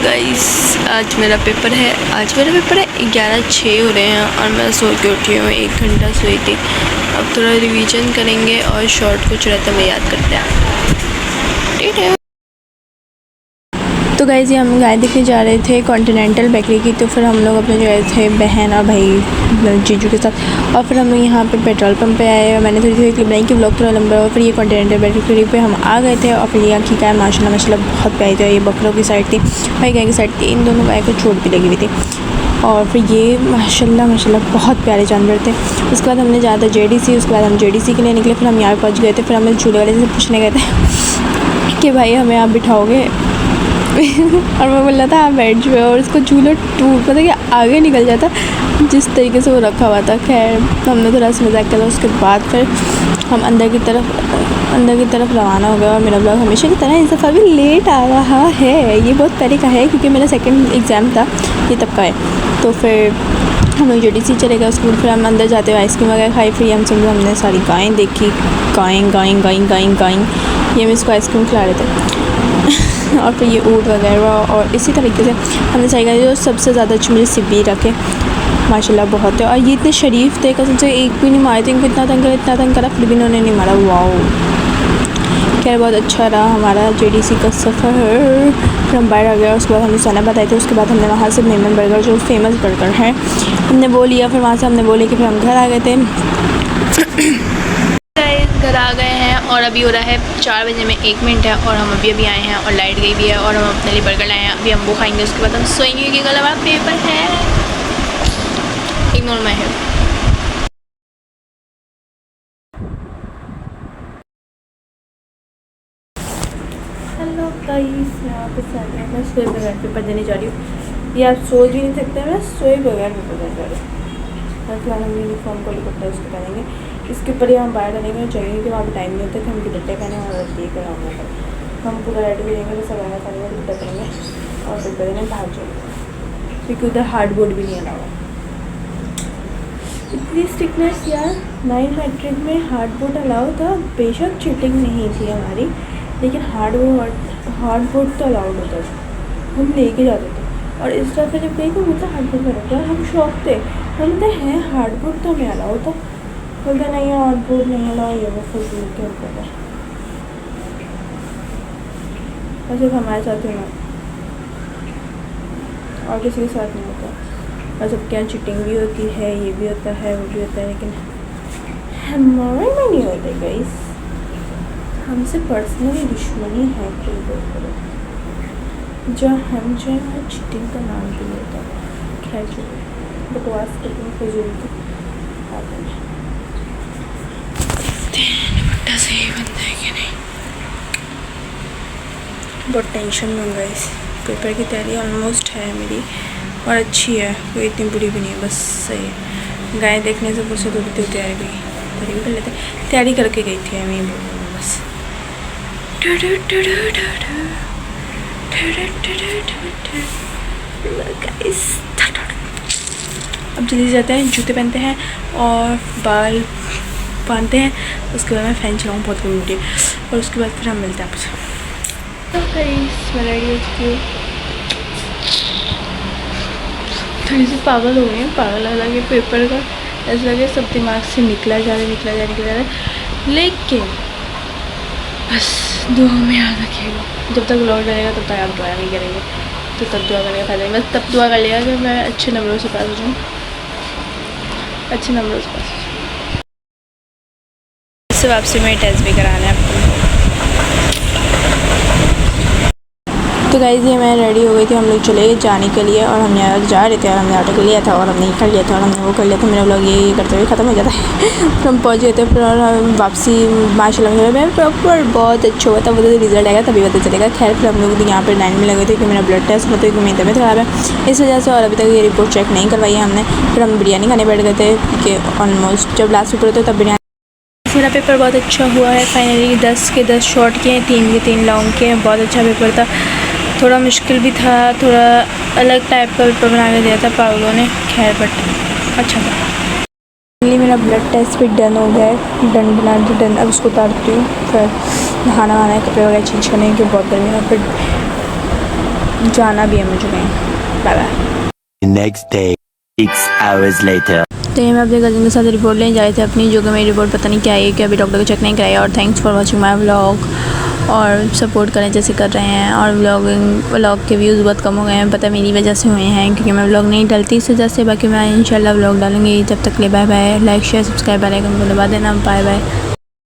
Guys आज मेरा paper है 11:06 हो रहे हैं और मैं सो के उठी हूँ। 1 घंटा सोई थी। अब थोड़ा रिवीजन करेंगे और शॉर्ट कुछ रहता है याद करते हैं। तो गाइस ये हम गाय देखने जा रहे थे कॉन्टिनेंटल बेकरी की। तो फिर हम लोग अपने जो गए थे बहन और भाई जीजू के साथ। और फिर हम लोग यहाँ पे पेट्रोल पंप पे आए और मैंने थोड़ी क्लिप बनाई कि व्लॉग थोड़ा लंबा। और फिर ये कॉन्टिनेंटल बेकरी पे हम आ गए थे। और फिर यहाँ की गाय माशाल्लाह बहुत प्यारी थी। ये बकरों की साइड थी, भाई गाय की साइड थी। इन दोनों गाय को चोट भी लगी हुई थी। और फिर ये माशाल्लाह बहुत प्यारे जानवर थे। उसके बाद हमने ज़्यादा JDC, उसके बाद हम JDC के लिए निकले। फिर हम यहाँ पर पहुँच गए थे। फिर हमें झूले वाले से पूछने गए थे कि भाई हमें आप बिठाओगे और मैं बोल रहा था आप बैठ जाओ। और उसको झूला टूट पता कि आगे निकल जाता जिस तरीके से वो रखा हुआ था। खैर हमने थोड़ा सा मजाक किया। उसके बाद फिर हम अंदर की तरफ रवाना हो गया। और मेरा ब्लॉग हमेशा की तरह इस दफ़ा भी लेट आ रहा है। ये बहुत पहले का है क्योंकि मेरा सेकंड एग्ज़ाम था, ये तब का है। तो फिर हम लोग JDC चले गए स्कूल। फिर हम अंदर जाते हुए आइसक्रीम वगैरह खाई। फिर हमने सारी गायें देखी। गायें ये हम इसको आइसक्रीम खिला रहे थे और फिर ये ऊँट वगैरह। और इसी तरीके से हमने सही कहा जो सबसे ज़्यादा अच्छी मुझे सिब्बी रखे माशाल्लाह बहुत है। और ये इतने शरीफ थे कसम से, एक भी नहीं मारे थे। इनको इतना तंग करा फिर भी इन्होंने नहीं मारा। वाओ खैर बहुत अच्छा रहा हमारा JDC का सफ़र। फिर हम बाहर आ गए और उसके बाद हमने सना बताए थे। उसके बाद हमने वहाँ से मेमन बर्गर जो फेमस बर्गर है हमने वो लिया। फिर वहाँ से हमने वो लेके फिर हम घर आ गए थे। घर आ गए हैं और अभी हो रहा है 4 बजे में 1 मिनट है। और हम अभी आए हैं और लाइट गई भी है। और हम अपने लिए बर्गर लाए हैं। अभी हम वो खाएंगे, उसके बाद हम सोएंगे क्योंकि कल हमारा पेपर है। Ignore my hair. Hello guys, यहाँ पे मैं सोए बगैर पेपर देने जा रही हूँ। ये आप सोच ही नहीं सकते, मैं सोए बगैर पेपर देने जा रही हूँ। फिलहाल हम यूनिफॉर्म को दुपट्टा उसको पहनेंगे। इसके ऊपर ही हम बाहर डालेंगे चाहिए कि वहाँ पर टाइम नहीं होता कि हम दुपट्टे पहने और ये कराऊँगा। हम पूरा रेडी भी रहेंगे, सब आना पहनेंगे, दुपट्टा पहनेंगे और पेपर देने बाहर जाएंगे क्योंकि उधर हार्डबोर्ड भी नहीं अलावा। इतनी स्ट्रिक्टनेस यार। 9 मैट्रिक में हार्डबोर्ड अलाउ था। बेशक चीटिंग नहीं थी हमारी, लेकिन हार्डबोर्ड तो अलाउड होता था, हम लेके जाते थे। और इस तरह से जब गई तो मुझे हार्डबोर्ड में रखा, हम शौक थे। हम बोलते हैं हार्डबोर्ड तो हमें अलाउ था, बोलते नहीं हार्डबोर्ड नहीं अलाउ, ये वो फजूल के ऊपर है। वैसे हमारे साथ ही ना और किसी के साथ नहीं होता। और सबके यहाँ चीटिंग भी होती है, ये भी होता है, वो भी होता है, लेकिन हमारे में नहीं होता गाइस। हमसे पर्सनली दुश्मनी है कोई बोल जहाँ हम जाए वहाँ चीटिंग का नाम भी नहीं होता। खैर जो बकवास करते हैं फजूल की आते हैं। दुपट्टा सही बनता है कि नहीं, बहुत टेंशन में गाइस। पेपर की तैयारी ऑलमोस्ट है मेरी और अच्छी है, कोई इतनी बुरी भी नहीं है, बस सही है। गाय देखने से फुर्सत होती थी, तैयारी भी कर लेते। तैयारी करके गई थी मैं बस। अब जल्दी जाते हैं, जूते पहनते हैं और बाल बांधते हैं। उसके बाद मैं फ़ैन चलाऊँ, बहुत गर्मी होती है। और उसके बाद फिर हम मिलते हैं आपसे। तो मैं रेडी हो चुकी हूँ। थोड़ी सी पागल हो गई हैं, पागल लगे पेपर का। ऐसा लगे सब दिमाग से निकला जा रहा है। लेकिन बस दुआ में याद रखिएगा, जब तक व्लॉग रहेगा तब तक आप दुआ नहीं करेंगे तो तब दुआ करने का फायदा नहीं। बस तब दुआ कर लिया कि मैं अच्छे नंबरों से पास हो जाऊँ, अच्छे नंबरों से पास हो जाऊँ। इससे वापसी में टेस्ट भी कराना है आपको। तो गाइस ये मैं रेडी हो गई थी, हम लोग चले जाने के लिए। और हम यहाँ जा रहे थे और हमने ऑटो कर लिया था और हमने ये कर लिया था और हमने वो कर लिया था। मेरा व्लॉग ये करते हुए ख़त्म हो जाता है। फिर हम पहुँच गए थे। फिर हम वापसी माशाल्लाह मेरा प्रॉपर बहुत अच्छा हुआ था। वो तो रिजल्ट आएगा तभी पता चलेगा। खैर फिर हम लोग यहाँ पर लाइन में लगे थे कि मेरा ब्लड टेस्ट मतलब कि मेरी तबीयत ख़राब है इस वजह से। और अभी तक ये रिपोर्ट चेक नहीं करवाई है हमने। फिर हम बिरयानी खाने बैठ गए थे कि ऑलमोस्ट जब लास्ट पेपर होते तब बिरयानी। मेरा पेपर बहुत अच्छा हुआ है। फाइनली 10 के 10 शॉर्ट के हैं, 3 के 3 लॉन्ग के हैं। बहुत अच्छा पेपर था, थोड़ा मुश्किल भी था, थोड़ा अलग टाइप का पेपर बना के दिया था पागलों ने। खैर बट अच्छा था। फाइनली मेरा ब्लड टेस्ट भी डन हो गया है। डन अब उसको उतारती हूँ। फिर नहाना वहाना कपड़े वगैरह चेंज करने की बहुत गर्मी है। फिर जाना भी है मुझे कहीं। Bye bye. Next day, 6 hours later. तो ये मैं अपने कज़न के साथ रिपोर्ट लेने जा रहे थे अपनी, जो कि मेरी रिपोर्ट पता नहीं क्या है कि अभी डॉक्टर को चेक नहीं कराया। और thanks for watching my vlog, और सपोर्ट करें जैसे कर रहे हैं। और व्लॉग के व्यूज़ बहुत कम हो गए हैं, पता मेरी वजह से हुए हैं, क्योंकि मैं व्लॉग नहीं डालती इस वजह से। बाकी मैं इंशाल्लाह व्लॉग डालूँगी। तब तक ले bye bye. Like share subscribe bell icon को दबा देना। Bye bye.